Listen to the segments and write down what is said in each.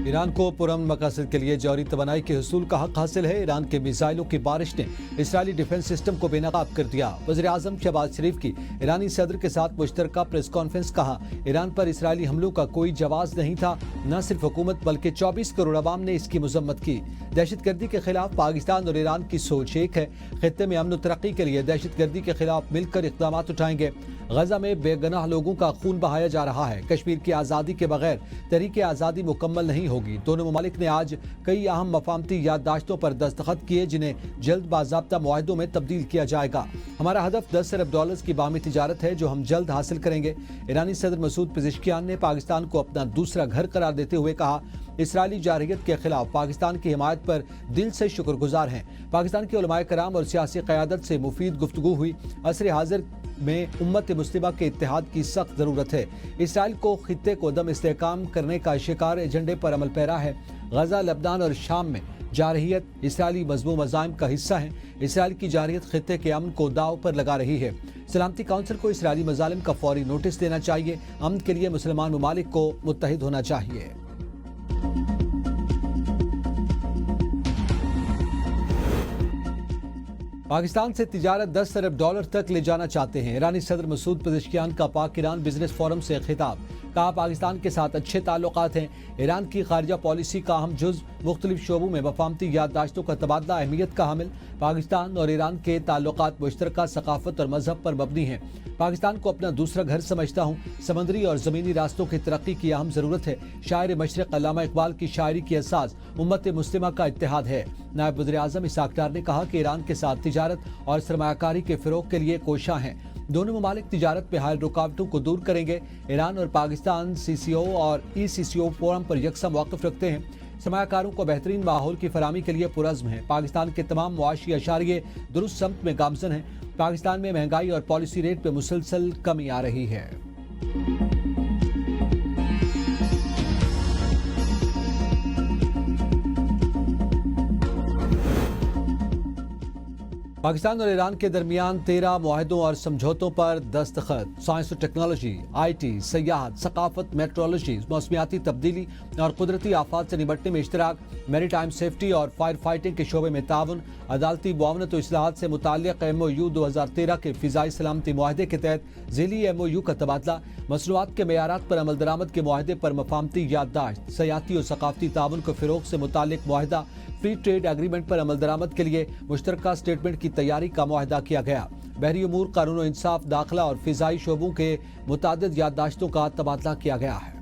Iran को पुरअमन मकासद के लिए जौहरी तवानाई के हुसूल का हक हासिल है। ईरान के मिसाइलों की बारिश ने इसराइली डिफेंस सिस्टम को बेनकाब कर दिया। वज़ीर आज़म शहबाज शरीफ की ईरानी सदर के साथ मुश्तरका प्रेस कॉन्फ्रेंस। कहा, ईरान पर इसराइली हमलों का कोई जवाब नहीं था। न सिर्फ हुकूमत बल्कि 24 करोड़ अवाम ने इसकी मजम्मत की। दहशतगर्दी के खिलाफ पाकिस्तान और ईरान की सोच एक है। खित्ते में अमन तरक्की के लिए दहशतगर्दी के खिलाफ मिलकर इक़दाम उठाएंगे। गजा में बेगनाह लोगों का खून बहाया जा रहा है। कश्मीर की आज़ादी के बगैर तहरीक आज़ादी मुकम्मल नहीं होगी। दोनों ममालिक ने आज कई अहम मफाहमती याददाश्तों पर दस्तखत किए, जिन्हें जल्द बाज़ाब्ता मुआहदों में तब्दील किया जाएगा। हमारा हदफ 10 अरब डॉलर्स की बाहमी तिजारत है, जो हम जल्द हासिल करेंगे। ईरानी सदर मसूद पेज़ेश्कियान ने पाकिस्तान को अपना दूसरा घर करार देते हुए कहा, इसराइली जारहियत के खिलाफ पाकिस्तान की हिमायत पर दिल से शुक्रगुजार हैं। पाकिस्तान के उलमाए कराम और सियासी क़यादत से मुफीद गुफ्तगू हुई। असर हाजिर में उम्मत मुस्लिमा के इत्तेहाद की सख्त ज़रूरत है। इसराइल को खित्ते को दम इस्तेहकाम करने का शिकार एजेंडे पर अमल पैरा है। गजा, लबनान और शाम में जारहियत इसराइली मज़मूम अज़ाइम का हिस्सा है। इसराइल की जारहियत खित्ते के अमन को दाव पर लगा रही है। सलामती काउंसिल को इसराइली मज़ालिम का फौरी नोटिस देना चाहिए। अमन के लिए मुसलमान ममालिक को मुत्तहिद होना चाहिए। पाकिस्तान से तिजारत 10 अरब डॉलर तक ले जाना चाहते हैं। ईरानी सदर मसूद पेज़ेश्कियान का पाक ईरान बिजनेस फोरम से खिताब। कहा, पाकिस्तान के साथ अच्छे ताल्लुकात हैं। ईरान की खारजा पॉलिसी का अहम जुज़ मुख्तलिफ शोबों में मफाहमती याददाश्तों का तबादला अहमियत का हामिल। पाकिस्तान और ईरान के ताल्लुकात मुश्तरका सकाफत और मजहब पर मबनी हैं। पाकिस्तान को अपना दूसरा घर समझता हूँ। समंदरी और ज़मीनी रास्तों की तरक्की की अहम ज़रूरत है। शायर मशरक़ अल्लामा इकबाल की शायरी की असास उम्मत मुस्लिमा का इत्तेहाद है। नायब वज़ीर आज़म इसाक डार ने कहा कि ईरान के साथ तिजारत और सरमायाकारी के फ़रोग़ के लिए कोशां हैं। दोनों ममालिक तिजारत में हायल रुकावटों को दूर करेंगे। ईरान और पाकिस्तान CCO और ECCO फोरम पर यकसा मौक़िफ़ रखते हैं। सरमायाकारों को बेहतरीन माहौल की फराहमी के लिए पुरज़्म है। पाकिस्तान के तमाम मुआशी अशारिये दुरुस्त समत में गामज़न हैं। पाकिस्तान में महंगाई और पॉलिसी रेट में मुसलसल कमी आ रही है। पाकिस्तान और ईरान के दरमियान 13 मुआहदों और समझौतों पर दस्तखत। साइंस और टेक्नोलॉजी, IT, सयाहत, सकाफत, मेट्रोलॉजी, मौसमियाती तब्दीली और कुदरती आफात से निपटने में इश्तराक, मैरीटाइम सेफ्टी और फायर फाइटिंग के शोबे में ताउन, अदालती मुआवनत और इस्लाहात से मुताल्लिक़ MOU 2013 के फ़िज़ाई सलामती मुआहदे के तहत ज़िली MOU का तबादला, मसनूआत के मेयारात पर अमल दरामद के मुआहदे पर मफाहमती याददाश्त, सयाहती और सकाफती ताउन को फ़रोग़ से मुताल्लिक़ मुआहदा, फ्री ट्रेड एग्रीमेंट पर अमल दरामद के लिए मुश्तरका स्टेटमेंट की तैयारी का मुआहदा किया गया। बहरी उमूर, कानून इंसाफ, दाखिला और फ़िज़ाई शोबों के मुतादिद याददाश्तों का तबादला किया गया है।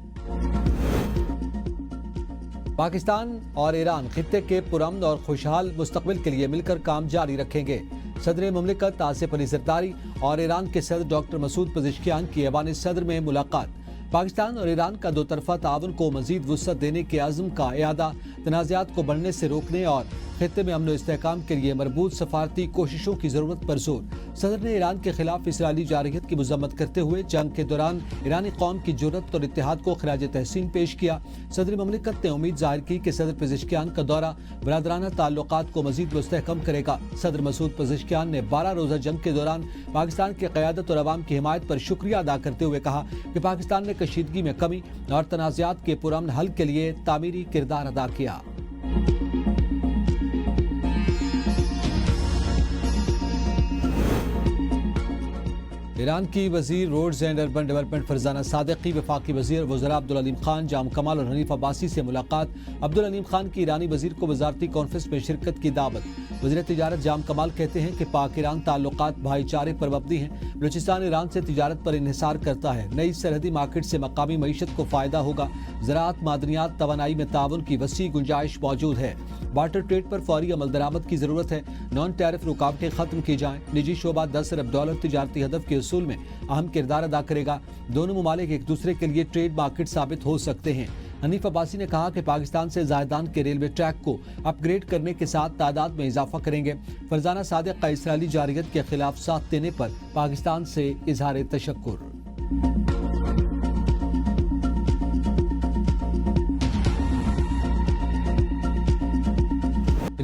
पाकिस्तान और ईरान खित्ते के पुरअमन और खुशहाल मुस्तक़बिल के लिए मिलकर काम जारी रखेंगे। सदर मुमलिकत आसिफ अली ज़रदारी और ईरान के सदर डॉक्टर मसूद पेज़ेश्कियान की ऐवान सदर में मुलाकात। पाकिस्तान और ईरान का दोतरफा ताउन को मज़ीद वुसअत देने के अज़्म का इआदा, तनाज़ात को बढ़ने से रोकने और खित्ते में अमन व इस्तेहकाम के लिए मरबूत सफारती कोशिशों की ज़रूरत पर जोर। सदर ने ईरान के खिलाफ इसराइली जारहियत की मज़म्मत करते हुए जंग के दौरान ईरानी कौम की जुर्रत और इत्तेहाद को खिराज तहसीन पेश किया। सदर ममलिकत ने उम्मीद ज़ाहिर की कि सदर पेज़ेश्कियान का दौरा बरादराना ताल्लुकात को मज़ीद मुस्तहकम करेगा। सदर मसूद पेज़ेश्कियान ने 12 रोज़ा जंग के दौरान पाकिस्तान की क़यादत और अवाम की हिमायत पर शुक्रिया अदा करते हुए कहा कि पाकिस्तान ने कशीदगी में कमी और तनाज़ात के पुरअमन हल के लिए तामीरी किरदार अदा किया। ईरान की वज़ीर roads and urban development Farzana Sadiqi, वफाकी वज़ीर वज़रा अब्दुल अलीम खान, जाम कमाल और हनीफ अब्बासी से मुलाकात। अब्दुल अलीम खान की ईरानी वज़ीर को वज़ारती कॉन्फ्रेंस में शिरकत की दावत। वज़ीर तिजारत जाम कमाल कहते हैं कि पाक ईरान ताल्लुकात भाईचारे पर मबनी हैं। बलूचिस्तान ईरान से तिजारत पर इन्हिसार करता है। नई सरहदी मार्केट से मकामी मईशत को फ़ायदा होगा। ज़राअत, मादनियात, तवानाई में ताउन की वसी गुंजाइश मौजूद है। वाटर ट्रेड पर फौरी अमल दरामद की ज़रूरत है। नॉन टैरिफ रुकावटें ख़त्म की जाएँ। निजी शोबा 10 अरब डॉलर तिजारती हदफ के उसूल में अहम किरदार अदा करेगा। दोनों ममालिक एक दूसरे के लिए ट्रेड मार्केट साबित हो सकते हैं। हनीफ अब्बासी ने कहा कि पाकिस्तान से ज़ायदान के रेलवे ट्रैक को अपग्रेड करने के साथ तादाद में इजाफा करेंगे। फरजाना सादिक का इसराइली जारहियत के खिलाफ साथ देने पर पाकिस्तान से इजहार तशक्कुर।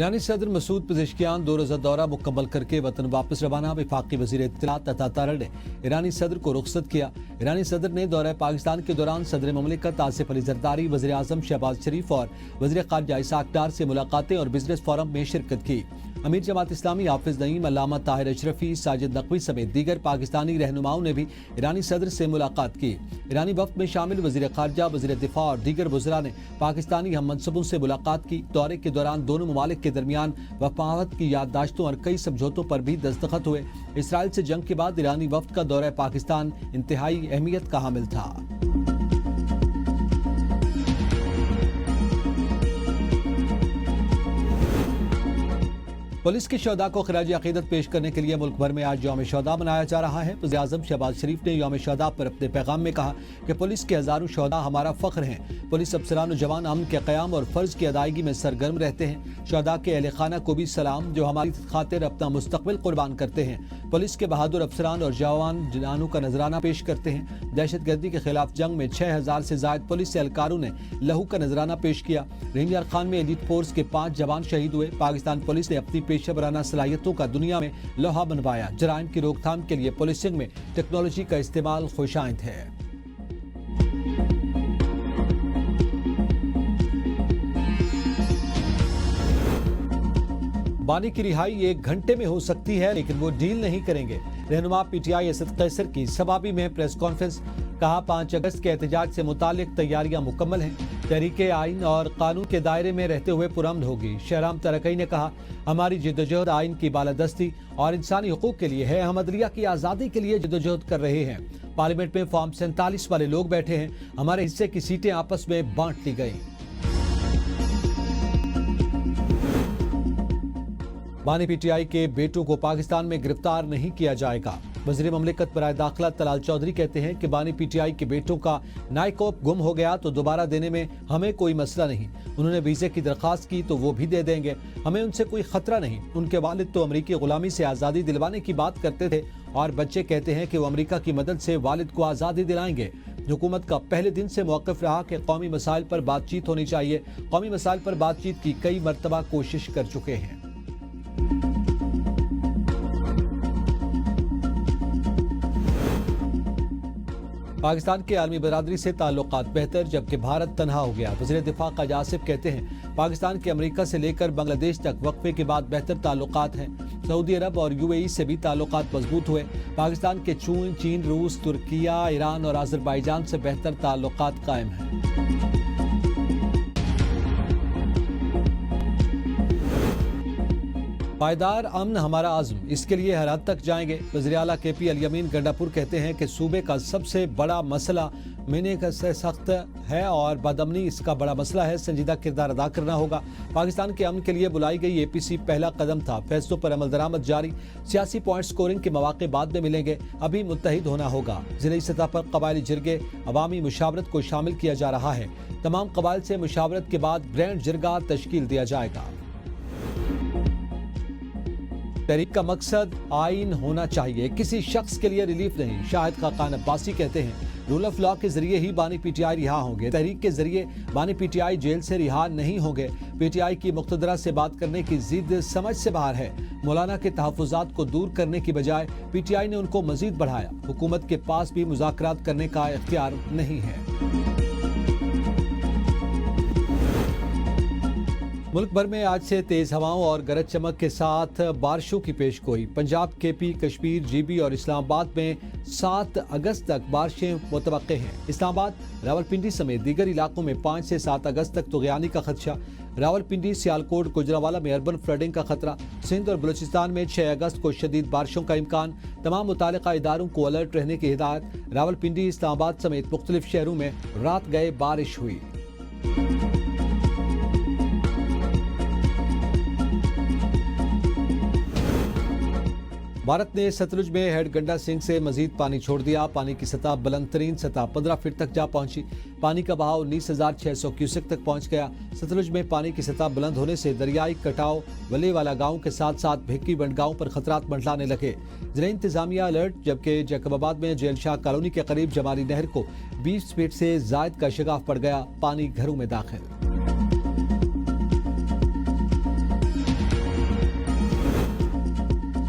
ईरानी सदर मसूद पेजेश्कियान 2 रोज़ा दौरा मुकम्मल करके वतन वापस रवाना। वफाकी वज़ीर इत्तलात अता तारड़ ने ईरानी सदर को रुखसत किया। ईरानी सदर ने दौरा पाकिस्तान के दौरान सदर ममलिकत आसिफ अली जरदारी, वज़ीर आज़म शहबाज शरीफ और वज़ीर ख़ारजा इसहाक डार से मुलाकातें और बिजनेस फोरम में शिरकत की। अमीर जमात इस्लामी हाफिज नईम, अल्लामा ताहिर अशरफी, साजिद नकवी समेत दीगर पाकिस्तानी रहनुमाओं ने भी ईरानी सदर से मुलाकात की। ईरानी वफ्द में शामिल वज़ीर ख़ारजा, वज़ीर दिफा और दीगर वज़रा ने पाकिस्तानी हम मनसबों से मुलाकात की। दौरे के दौरान दोनों ममालिक के दरमियान वफावत की याददाश्तों और कई समझौतों पर भी दस्तखत हुए। इसराइल से जंग के बाद ईरानी वफ्द का दौरा पाकिस्तान इंतहाई अहमियत का हामिल था। पुलिस के शहदा को खिराज अकीदत पेश करने के लिए मुल्क भर में आज यौम शहदा मनाया जा रहा है। वज़ीर आज़म शहबाज शरीफ ने यौम शहदा पर अपने पैगाम में कहा कि पुलिस के हज़ारों शहदा हमारा फ़ख्र हैं। पुलिस अफसरान और जवान अमन के क़याम और फ़र्ज़ की अदायगी में सरगर्म रहते हैं। शहदा के अहले खाना को भी सलाम, जो हमारी खातिर अपना मुस्तक़बिल कुर्बान करते हैं। पुलिस के बहादुर अफसरान और जवान जवानों का नजराना पेश करते हैं। दहशत गर्दी के खिलाफ जंग में 6000 से ज़ायद पुलिस एहलकारों ने लहू का नजराना पेश किया। रहीम यार खान में एलीट फोर्स के 5 जवान शहीद हुए। पाकिस्तान पुलिस ने अपनी पेशा वराना सलाहियतों का दुनिया में लोहा बनवाया। जराइम की रोकथाम के लिए पुलिसिंग में टेक्नोलॉजी का इस्तेमाल खुशाइंद है। बानी की रिहाई 1 घंटे में हो सकती है, लेकिन वो डील नहीं करेंगे। रहनुमा पीटीआई असद कैसर की सबाबी में प्रेस कॉन्फ्रेंस। कहा 5 अगस्त के एहतजाज से मुतालिक तैयारियां मुकम्मल हैं। तहरीके आइन और कानून के दायरे में रहते हुए पुरअमन होगी। शहराम तरकई ने कहा हमारी जिद्दोजहद आइन की बालादस्ती और इंसानी हुकूक के लिए है। हम अदलिया की आज़ादी के लिए जिद्दोजहद कर रहे हैं। पार्लियामेंट में फॉर्म 47 वाले लोग बैठे हैं। हमारे हिस्से की सीटें आपस में बांट ली गई। बानी पीटीआई के बेटों को पाकिस्तान में गिरफ्तार नहीं किया जाएगा। वज़ीर ममलिकत बराए दाखिला तलाल चौधरी कहते हैं कि बानी पीटीआई के बेटों का नाइकोप गुम हो गया तो दोबारा देने में हमें कोई मसला नहीं। उन्होंने वीज़े की दरख्वास्त की तो वो भी दे देंगे। हमें उनसे कोई खतरा नहीं। उनके वालिद तो अमरीकी गुलामी से आज़ादी दिलवाने की बात करते थे और बच्चे कहते हैं कि वो अमरीका की मदद से वालिद को आज़ादी दिलाएंगे। हुकूमत का पहले दिन से मौक़िफ़ रहा कि कौमी मसाइल पर बातचीत होनी चाहिए। कौमी मसाइल पर बातचीत की कई मरतबा कोशिश कर चुके हैं। पाकिस्तान के आलमी बरादरी से ताल्लुकात बेहतर, जबकि भारत तनहा हो गया। वज़ीर दिफा ख़ाजा आसिफ कहते हैं पाकिस्तान के अमेरिका से लेकर बांग्लादेश तक वक्फे के बाद बेहतर ताल्लुकात हैं। सऊदी अरब और यूएई से भी ताल्लुकात मजबूत हुए। पाकिस्तान के चीन, रूस, तुर्किया, ईरान और अज़रबैजान से बेहतर ताल्लुकात कायम हैं। पायदार अमन हमारा आज़म, इसके लिए हर हद तक जाएंगे। वज़ीर आला KP अल-यमीन गंडापुर कहते हैं कि सूबे का सबसे बड़ा मसला महीने का से सख्त है और बदअमनी इसका बड़ा मसला है। संजीदा किरदार अदा करना होगा। पाकिस्तान के अमन के लिए बुलाई गई APC पहला कदम था। फैसलों पर अमल दरामद जारी। सियासी पॉइंट स्कोरिंग के मौके बाद में मिलेंगे। अभी मुत्तहिद होना होगा। ज़िली सतह पर कबायली जिरगे अवामी मुशावरत को शामिल किया जा रहा है। तमाम कबाइल से मुशावरत के बाद ग्रैंड जिरगा तश्कील दिया जाएगा। तहरीक का मकसद आइन होना चाहिए, किसी शख्स के लिए रिलीफ नहीं। शाहिद खाकान अब्बासी कहते हैं रूल ऑफ लॉ के जरिए ही बानी पीटीआई रिहा होंगे। तहरीक के जरिए बानी पीटीआई जेल से रिहा नहीं होंगे। पीटीआई की मुख्तदरा से बात करने की जिद समझ से बाहर है। मौलाना के तहफ़्फ़ुज़ात को दूर करने की बजाय पीटीआई ने उनको मजीद बढ़ाया। हुकूमत के पास भी मुज़ाकरात करने का इख्तियार नहीं है। मुल्क भर में आज से तेज हवाओं और गरज चमक के साथ बारिशों की पेशगोई। पंजाब, KP, कश्मीर, GB और इस्लामाबाद में 7 अगस्त तक बारिशें मुतवक्के हैं। इस्लामाबाद, रावलपिंडी समेत दीगर इलाकों में 5 से 7 अगस्त तक तुग़यानी का खदशा। रावलपिंडी, सियालकोट, गुजरांवाला में अर्बन फ्लडिंग का खतरा। सिंध और बलूचिस्तान में 6 अगस्त को शदीद बारिशों का इम्कान। तमाम मुतालिका इदारों को अलर्ट रहने की हिदायत। रावलपिंडी, इस्लामाबाद समेत मुख्तलिफ शहरों में रात गए बारिश हुई। भारत ने सतलुज में हेड गंडा सिंह से मजीद पानी छोड़ दिया। पानी की सतह बुलंद तरीन सतह 15 फीट तक जा पहुंची। पानी का बहाव 19,600 क्यूसेक तक पहुंच गया। सतलुज में पानी की सतह बुलंद होने से दरियाई कटाव वलेवाला गांव के साथ साथ भिक्की बंड गांव पर खतरात मंडलाने लगे। जिला इंतजामिया अलर्ट, जबकि जैकबाबाद में जेल शाह कॉलोनी के करीब जमाली नहर को 20 फीट से जायद का शिगाफ पड़ गया। पानी घरों में दाखिल।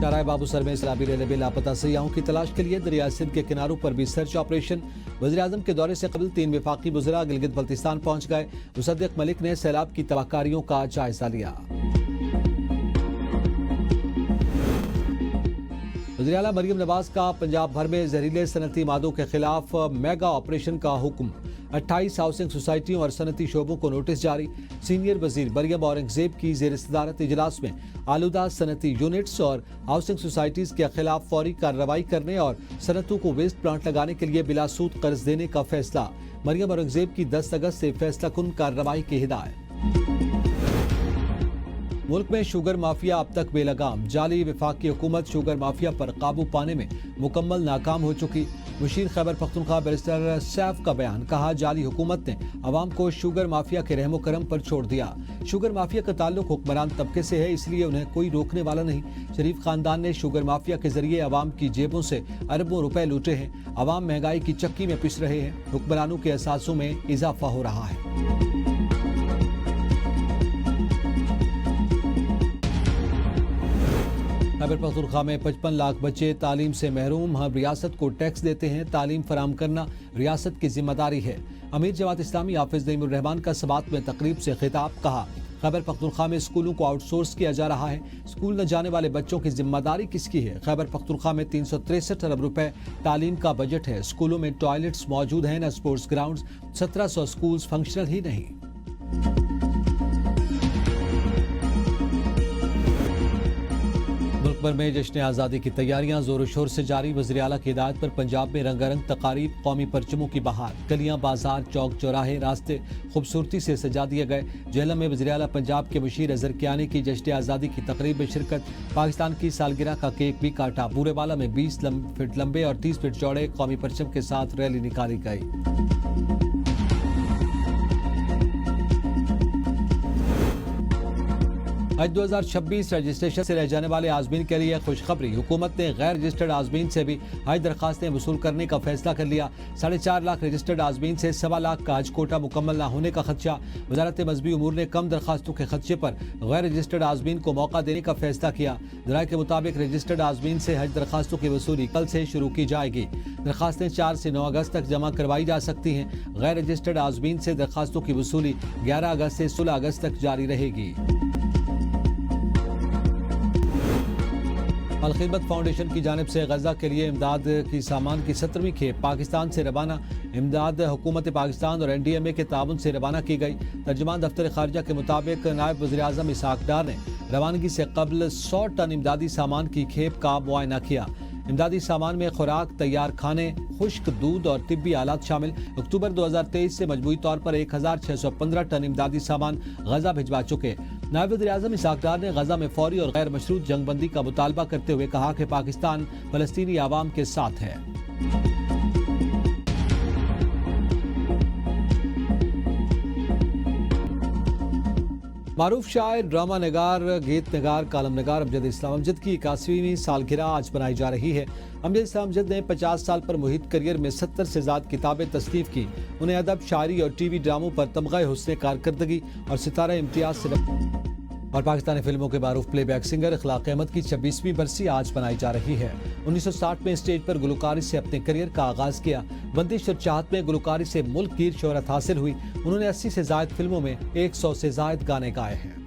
شاہراہ بابو سر میں سیلابی ریلے میں لاپتہ سیاحوں کی تلاش کے لیے دریائے سندھ کے کناروں پر بھی سرچ آپریشن۔ وزیراعظم کے دورے سے قبل 3 وفاقی وزراء گلگت بلتستان پہنچ گئے۔ مصدق ملک نے سیلاب کی تباہ کاریوں کا جائزہ لیا۔ وزیر اعلیٰ مریم نواز کا پنجاب بھر میں زہریلے صنعتی مادوں کے خلاف میگا آپریشن کا حکم۔ 28 ہاؤسنگ سوسائٹیوں اور صنعتی شعبوں کو نوٹس جاری۔ سینئر وزیر مریم اورنگزیب کی زیر صدارت اجلاس میں آلودہ صنعتی یونٹس اور ہاؤسنگ سوسائٹیز کے خلاف فوری کارروائی کرنے اور صنعتوں کو ویسٹ پلانٹ لگانے کے لیے بلا سود قرض دینے کا فیصلہ۔ مریم اورنگزیب کی 10 اگست سے فیصلہ کن کارروائی کی ہدایت۔ ملک میں شوگر مافیا اب تک بے لگام۔ جعلی وفاقی حکومت شوگر مافیا پر قابو پانے میں مکمل ناکام ہو چکی۔ مشیر خیبر پختونخوا بیرسٹر سیف کا بیان، کہا جعلی حکومت نے عوام کو شوگر مافیا کے رحم و کرم پر چھوڑ دیا۔ شوگر مافیا کا تعلق حکمران طبقے سے ہے، اس لیے انہیں کوئی روکنے والا نہیں۔ شریف خاندان نے شوگر مافیا کے ذریعے عوام کی جیبوں سے اربوں روپے لوٹے ہیں۔ عوام مہنگائی کی چکی میں پس رہے ہیں۔ حکمرانوں کے اثاثوں میں اضافہ ہو رہا ہے۔ خیبر پختونخوا میں 55 لاکھ بچے تعلیم سے محروم۔ ہم ریاست کو ٹیکس دیتے ہیں، تعلیم فراہم کرنا ریاست کی ذمہ داری ہے۔ امیر جماعت اسلامی حافظ نعیم الرحمان کا سبات میں تقریب سے خطاب، کہا خیبر پختونخوا میں اسکولوں کو آؤٹ سورس کیا جا رہا ہے۔ اسکول نہ جانے والے بچوں کی ذمہ داری کس کی ہے؟ خیبر پختونخوا میں 363 ارب روپے تعلیم کا بجٹ ہے۔ اسکولوں میں ٹوائلٹس موجود ہیں، نہ اسپورٹس گراؤنڈز۔ 1700 اسکولز فنکشنل ہی نہیں۔ ملک بھر میں جشن آزادی کی تیاریاں زور و شور سے جاری۔ وزیر اعلیٰ کی ہدایت پر پنجاب میں رنگا رنگ تقاریب، قومی پرچموں کی بہار۔ گلیاں، بازار، چوک چوراہے، راستے خوبصورتی سے سجا دیے گئے۔ جہلم میں وزیر اعلیٰ پنجاب کے مشیر اظہر کیانی کی جشن آزادی کی تقریب میں شرکت۔ پاکستان کی سالگرہ کا کیک بھی کاٹا۔ بورے والا میں 20 فٹ لمبے اور 30 فٹ چوڑے قومی پرچم کے ساتھ ریلی نکالی گئی۔ آج 2026 رجسٹریشن سے رہ جانے والے عازمین کے لیے خوشخبری۔ حکومت نے غیر رجسٹرڈ عازمین سے بھی حج درخواستیں وصول کرنے کا فیصلہ کر لیا۔ 4.5 لاکھ رجسٹرڈ عازمین سے 1.25 لاکھ کا حج کوٹا مکمل نہ ہونے کا خدشہ۔ وزارت مذہبی امور نے کم درخواستوں کے خدشے پر غیر رجسٹرڈ عازمین کو موقع دینے کا فیصلہ کیا۔ ذرائع کے مطابق رجسٹرڈ عازمین سے حج درخواستوں کی وصولی کل سے شروع کی جائے گی۔ درخواستیں 4 سے 9 اگست تک جمع کروائی جا سکتی ہیں۔ غیر رجسٹرڈ عازمین سے درخواستوں کی وصولی 11 اگست سے 16 اگست تک جاری رہے گی۔ الخدمت فاؤنڈیشن کی جانب سے غزہ کے لیے امداد کی سامان کی 17ویں کھیپ پاکستان سے روانہ۔ امداد حکومت پاکستان اور NDMA کے تعاون سے روانہ کی گئی۔ ترجمان دفتر خارجہ کے مطابق نائب وزیر اعظم اسحاق ڈار نے روانگی سے قبل 100 ٹن امدادی سامان کی کھیپ کا معائنہ کیا۔ امدادی سامان میں خوراک، تیار کھانے، خشک دودھ اور طبی آلات شامل۔ اکتوبر 2023 سے مجموعی طور پر 1615 ٹن امدادی سامان غزہ بھجوا چکے۔ نائب وزیر اعظم اسحاق ڈار نے غزہ میں فوری اور غیر مشروط جنگ بندی کا مطالبہ کرتے ہوئے کہا کہ پاکستان فلسطینی عوام کے ساتھ ہے۔ معروف شاعر، ڈرامہ نگار، گیت نگار، کالم نگار امجد اسلام امجد کی 81ویں سالگرہ آج منائی جا رہی ہے۔ امجد اسلام امجد نے 50 سال پر محیط کریئر میں 70 سے زائد کتابیں تصنیف کی۔ انہیں ادب، شاعری اور ٹی وی ڈراموں پر تمغہ حسن کارکردگی اور ستارہ امتیاز سے اور پاکستانی فلموں کے معروف پلے بیک سنگر اخلاق احمد کی 26ویں برسی آج منائی جا رہی ہے۔ 1960 میں اسٹیج پر گلوکاری سے اپنے کریئر کا آغاز کیا۔ بندش اور چاہت میں گلوکاری سے ملک گیر شہرت حاصل ہوئی۔ انہوں نے 80 سے زائد فلموں میں 100 سے زائد گانے گائے ہیں۔